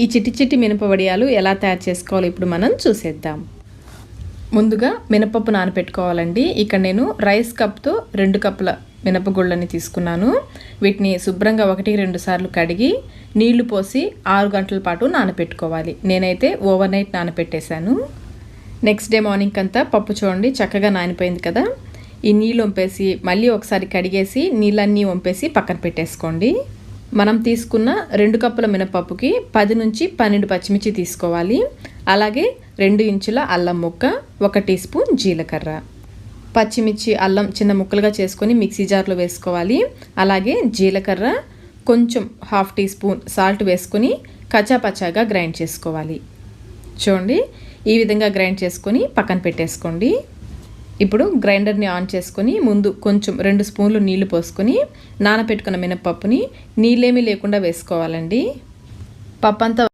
ఈ చిట్టి చిట్టి మినప వడియాలు ఎలా తయారు చేసుకోవాలో ఇప్పుడు మనం చూసేద్దాం. ముందుగా మినపప్పు నానపెట్టుకోవాలండి. ఇక్కడ నేను రైస్ కప్తో 2 కప్పుల మినపగుళ్ళని తీసుకున్నాను. వీటిని శుభ్రంగా 1-2 సార్లు కడిగి నీళ్లు పోసి 6 గంటల పాటు నానపెట్టుకోవాలి. నేనైతే ఓవర్ నైట్ నానపెట్టేశాను. నెక్స్ట్ డే మార్నింగ్ అంతా పప్పు చూడండి చక్కగా నానిపోయింది కదా. ఈ నీళ్ళు వంపేసి మళ్ళీ ఒకసారి కడిగేసి నీళ్ళన్నీ వంపేసి పక్కన పెట్టేసుకోండి. మనం తీసుకున్న 2 కప్పుల మినపప్పుకి 10 నుంచి 12 పచ్చిమిర్చి తీసుకోవాలి. అలాగే 2 ఇంచుల అల్లం ముక్క, 1 టీ స్పూన్ జీలకర్ర. పచ్చిమిర్చి అల్లం చిన్న ముక్కలుగా చేసుకొని మిక్సీ జార్లో వేసుకోవాలి. అలాగే జీలకర్ర కొంచెం 1/2 టీ స్పూన్ సాల్ట్ వేసుకొని కచ్చాపచ్చాగా గ్రైండ్ చేసుకోవాలి. చూడండి ఈ విధంగా గ్రైండ్ చేసుకొని పక్కన పెట్టేసుకోండి. ఇప్పుడు గ్రైండర్ని ఆన్ చేసుకొని ముందు కొంచెం 2 స్పూన్లు నీళ్లు పోసుకొని నానపెట్టుకున్న మినపప్పుని నీళ్ళేమీ లేకుండా వేసుకోవాలండి. పప్పు అంతా